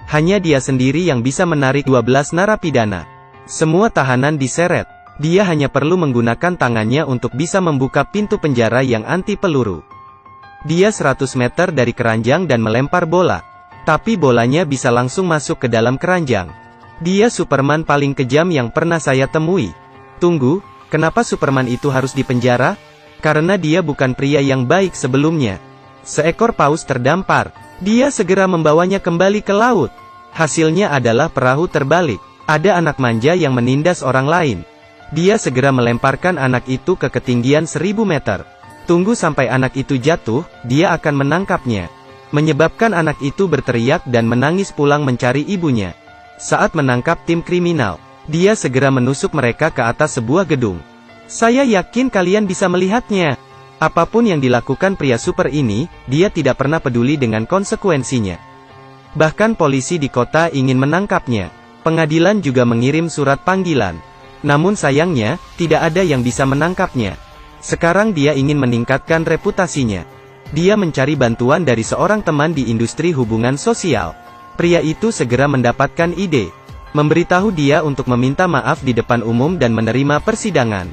Hanya dia sendiri yang bisa menarik 12 narapidana. Semua tahanan diseret. Dia hanya perlu menggunakan tangannya untuk bisa membuka pintu penjara yang anti peluru. Dia 100 meter dari keranjang dan melempar bola. Tapi bolanya bisa langsung masuk ke dalam keranjang. Dia Superman paling kejam yang pernah saya temui. Tunggu, kenapa Superman itu harus dipenjara? Karena dia bukan pria yang baik sebelumnya. Seekor paus terdampar. Dia segera membawanya kembali ke laut. Hasilnya adalah perahu terbalik. Ada anak manja yang menindas orang lain. Dia segera melemparkan anak itu ke ketinggian 1000 meter. Tunggu sampai anak itu jatuh, dia akan menangkapnya. Menyebabkan anak itu berteriak dan menangis pulang mencari ibunya. Saat menangkap tim kriminal, dia segera menusuk mereka ke atas sebuah gedung. Saya yakin kalian bisa melihatnya. Apapun yang dilakukan pria super ini, dia tidak pernah peduli dengan konsekuensinya. Bahkan polisi di kota ingin menangkapnya. Pengadilan juga mengirim surat panggilan. Namun sayangnya, tidak ada yang bisa menangkapnya. Sekarang dia ingin meningkatkan reputasinya. Dia mencari bantuan dari seorang teman di industri hubungan sosial. Pria itu segera mendapatkan ide. Memberitahu dia untuk meminta maaf di depan umum dan menerima persidangan.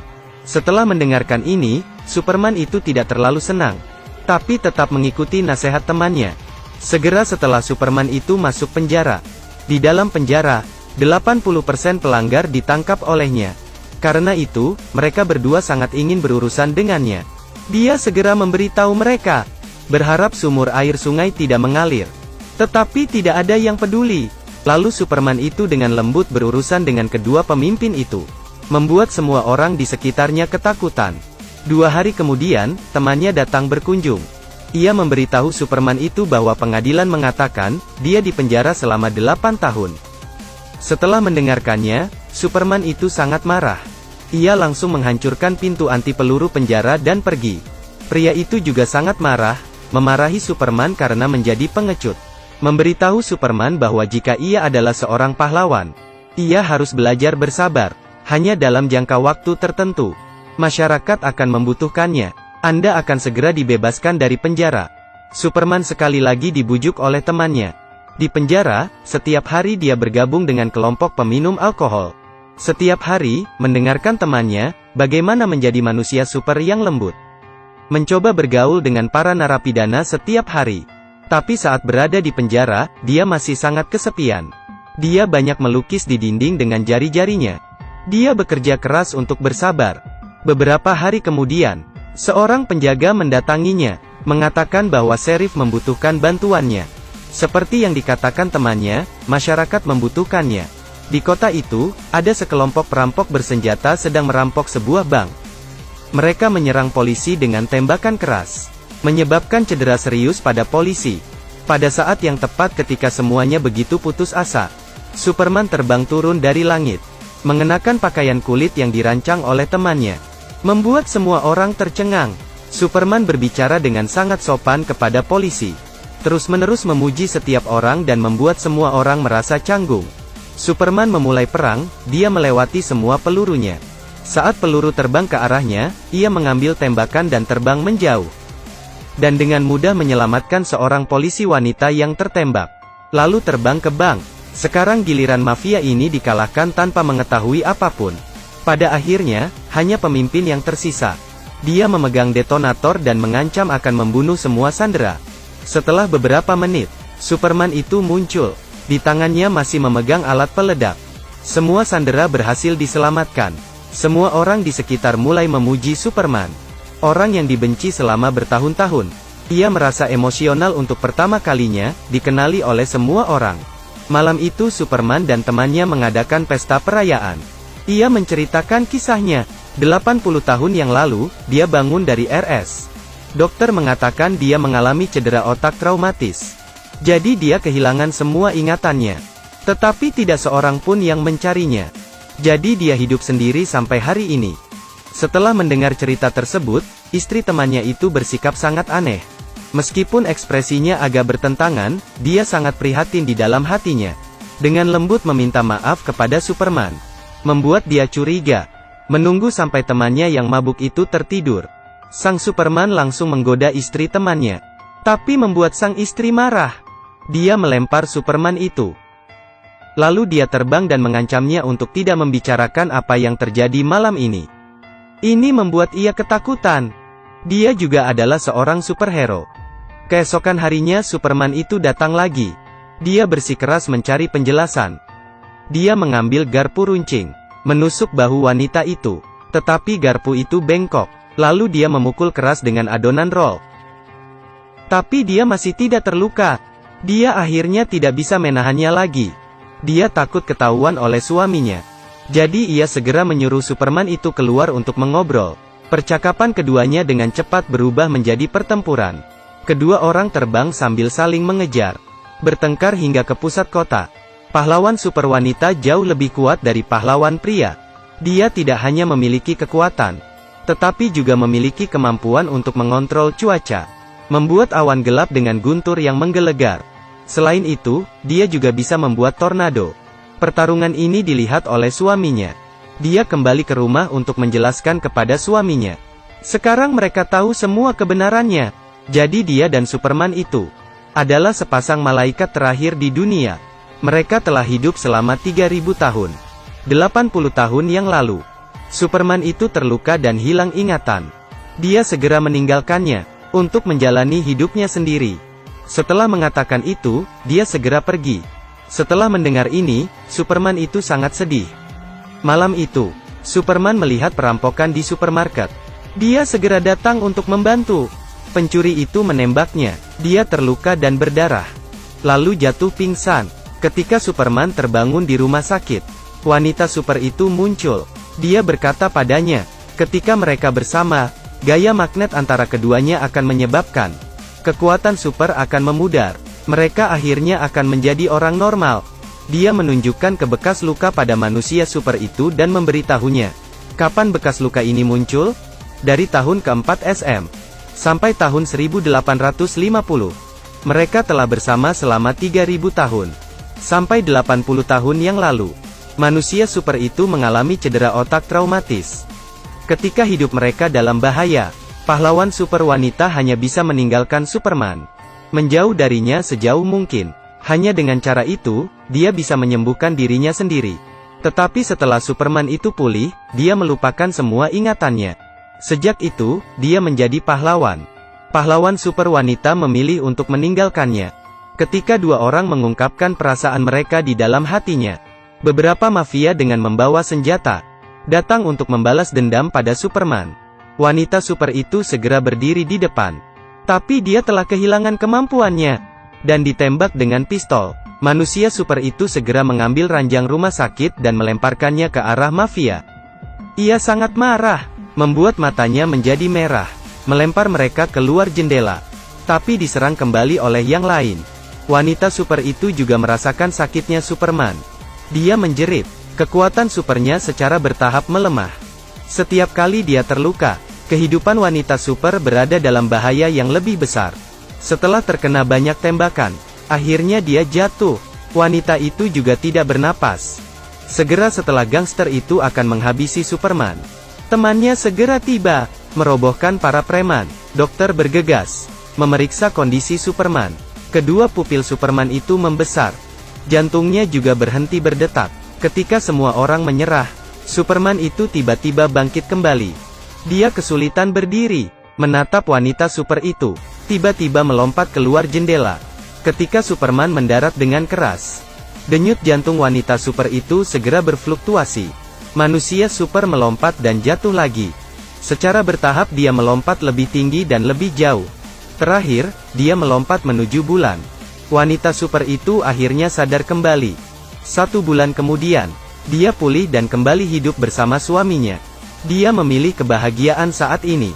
Setelah mendengarkan ini, Superman itu tidak terlalu senang. Tapi tetap mengikuti nasihat temannya. Segera setelah Superman itu masuk penjara. Di dalam penjara, 80% pelanggar ditangkap olehnya. Karena itu, mereka berdua sangat ingin berurusan dengannya. Dia segera memberitahu mereka, berharap sumur air sungai tidak mengalir. Tetapi tidak ada yang peduli. Lalu Superman itu dengan lembut berurusan dengan kedua pemimpin itu. Membuat semua orang di sekitarnya ketakutan. 2 hari kemudian, temannya datang berkunjung. Ia memberitahu Superman itu bahwa pengadilan mengatakan, dia dipenjara selama 8 tahun. Setelah mendengarkannya, Superman itu sangat marah. Ia langsung menghancurkan pintu anti peluru penjara dan pergi. Pria itu juga sangat marah, memarahi Superman karena menjadi pengecut. Memberitahu Superman bahwa jika ia adalah seorang pahlawan, ia harus belajar bersabar. Hanya dalam jangka waktu tertentu, masyarakat akan membutuhkannya. Anda akan segera dibebaskan dari penjara. Superman sekali lagi dibujuk oleh temannya. Di penjara, setiap hari dia bergabung dengan kelompok peminum alkohol. Setiap hari, mendengarkan temannya, bagaimana menjadi manusia super yang lembut. Mencoba bergaul dengan para narapidana setiap hari. Tapi saat berada di penjara, dia masih sangat kesepian. Dia banyak melukis di dinding dengan jari-jarinya. Dia bekerja keras untuk bersabar. Beberapa hari kemudian, seorang penjaga mendatanginya, mengatakan bahwa Sheriff membutuhkan bantuannya. Seperti yang dikatakan temannya, masyarakat membutuhkannya. Di kota itu, ada sekelompok perampok bersenjata sedang merampok sebuah bank. Mereka menyerang polisi dengan tembakan keras, menyebabkan cedera serius pada polisi. Pada saat yang tepat ketika semuanya begitu putus asa, Superman terbang turun dari langit, mengenakan pakaian kulit yang dirancang oleh temannya. Membuat semua orang tercengang. Superman berbicara dengan sangat sopan kepada polisi. Terus-menerus memuji setiap orang dan membuat semua orang merasa canggung. Superman memulai perang, dia melewati semua pelurunya. Saat peluru terbang ke arahnya, ia mengambil tembakan dan terbang menjauh. Dan dengan mudah menyelamatkan seorang polisi wanita yang tertembak. Lalu terbang ke bank. Sekarang giliran mafia ini dikalahkan tanpa mengetahui apapun. Pada akhirnya, hanya pemimpin yang tersisa. Dia memegang detonator dan mengancam akan membunuh semua sandera. Setelah beberapa menit, Superman itu muncul. Di tangannya masih memegang alat peledak. Semua sandera berhasil diselamatkan. Semua orang di sekitar mulai memuji Superman. Orang yang dibenci selama bertahun-tahun. Ia merasa emosional untuk pertama kalinya, dikenali oleh semua orang. Malam itu Superman dan temannya mengadakan pesta perayaan. Ia menceritakan kisahnya. 80 tahun yang lalu, dia bangun dari RS. Dokter mengatakan dia mengalami cedera otak traumatis. Jadi dia kehilangan semua ingatannya. Tetapi tidak seorang pun yang mencarinya. Jadi dia hidup sendiri sampai hari ini. Setelah mendengar cerita tersebut, istri temannya itu bersikap sangat aneh. Meskipun ekspresinya agak bertentangan, dia sangat prihatin di dalam hatinya. Dengan lembut meminta maaf kepada Superman. Membuat dia curiga. Menunggu sampai temannya yang mabuk itu tertidur. Sang Superman langsung menggoda istri temannya. Tapi membuat sang istri marah. Dia melempar Superman itu. Lalu dia terbang dan mengancamnya untuk tidak membicarakan apa yang terjadi malam ini. Ini membuat ia ketakutan. Dia juga adalah seorang superhero. Keesokan harinya Superman itu datang lagi. Dia bersikeras mencari penjelasan. Dia mengambil garpu runcing, menusuk bahu wanita itu. Tetapi garpu itu bengkok. Lalu dia memukul keras dengan adonan roll. Tapi dia masih tidak terluka. Dia akhirnya tidak bisa menahannya lagi. Dia takut ketahuan oleh suaminya. Jadi ia segera menyuruh Superman itu keluar untuk mengobrol. Percakapan keduanya dengan cepat berubah menjadi pertempuran. Kedua orang terbang sambil saling mengejar. Bertengkar hingga ke pusat kota. Pahlawan super wanita jauh lebih kuat dari pahlawan pria. Dia tidak hanya memiliki kekuatan, tetapi juga memiliki kemampuan untuk mengontrol cuaca. Membuat awan gelap dengan guntur yang menggelegar. Selain itu, dia juga bisa membuat tornado. Pertarungan ini dilihat oleh suaminya. Dia kembali ke rumah untuk menjelaskan kepada suaminya. Sekarang mereka tahu semua kebenarannya. Jadi dia dan Superman itu adalah sepasang malaikat terakhir di dunia. Mereka telah hidup selama 3000 tahun. 80 tahun yang lalu. Superman itu terluka dan hilang ingatan. Dia segera meninggalkannya untuk menjalani hidupnya sendiri. Setelah mengatakan itu, dia segera pergi. Setelah mendengar ini, Superman itu sangat sedih. Malam itu, Superman melihat perampokan di supermarket. Dia segera datang untuk membantu. Pencuri itu menembaknya. Dia terluka dan berdarah. Lalu jatuh pingsan. Ketika Superman terbangun di rumah sakit, wanita super itu muncul. Dia berkata padanya, ketika mereka bersama, gaya magnet antara keduanya akan menyebabkan kekuatan super akan memudar. Mereka akhirnya akan menjadi orang normal. Dia menunjukkan ke bekas luka pada manusia super itu dan memberitahunya. Kapan bekas luka ini muncul? Dari tahun ke-4 SM. Sampai tahun 1850. Mereka telah bersama selama 3000 tahun. Sampai 80 tahun yang lalu. Manusia super itu mengalami cedera otak traumatis. Ketika hidup mereka dalam bahaya, pahlawan super wanita hanya bisa meninggalkan Superman. Menjauh darinya sejauh mungkin. Hanya dengan cara itu, dia bisa menyembuhkan dirinya sendiri. Tetapi setelah Superman itu pulih, dia melupakan semua ingatannya. Sejak itu, dia menjadi pahlawan. Pahlawan super wanita memilih untuk meninggalkannya. Ketika dua orang mengungkapkan perasaan mereka di dalam hatinya, beberapa mafia dengan membawa senjata datang untuk membalas dendam pada Superman. Wanita super itu segera berdiri di depan. Tapi dia telah kehilangan kemampuannya dan ditembak dengan pistol. Manusia super itu segera mengambil ranjang rumah sakit dan melemparkannya ke arah mafia. Ia sangat marah, membuat matanya menjadi merah, melempar mereka keluar jendela. Tapi diserang kembali oleh yang lain. Wanita super itu juga merasakan sakitnya Superman. Dia menjerit. Kekuatan supernya secara bertahap melemah. Setiap kali dia terluka, kehidupan wanita super berada dalam bahaya yang lebih besar. Setelah terkena banyak tembakan, akhirnya dia jatuh. Wanita itu juga tidak bernapas. Segera setelah gangster itu akan menghabisi Superman, temannya segera tiba, merobohkan para preman. Dokter bergegas memeriksa kondisi Superman. Kedua pupil Superman itu membesar. Jantungnya juga berhenti berdetak. Ketika semua orang menyerah, Superman itu tiba-tiba bangkit kembali. Dia kesulitan berdiri, menatap wanita super itu, tiba-tiba melompat keluar jendela. Ketika Superman mendarat dengan keras, denyut jantung wanita super itu segera berfluktuasi. Manusia super melompat dan jatuh lagi. Secara bertahap dia melompat lebih tinggi dan lebih jauh. Terakhir, dia melompat menuju bulan. Wanita super itu akhirnya sadar kembali. 1 bulan kemudian, dia pulih dan kembali hidup bersama suaminya. Dia memilih kebahagiaan saat ini.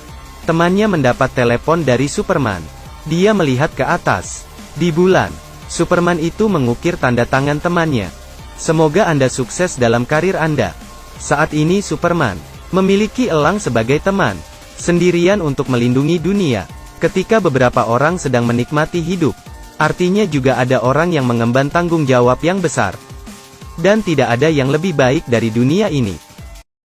Temannya mendapat telepon dari Superman. Dia melihat ke atas. Di bulan, Superman itu mengukir tanda tangan temannya. Semoga Anda sukses dalam karir Anda. Saat ini Superman memiliki elang sebagai teman, sendirian untuk melindungi dunia. Ketika beberapa orang sedang menikmati hidup, artinya juga ada orang yang mengemban tanggung jawab yang besar. Dan tidak ada yang lebih baik dari dunia ini.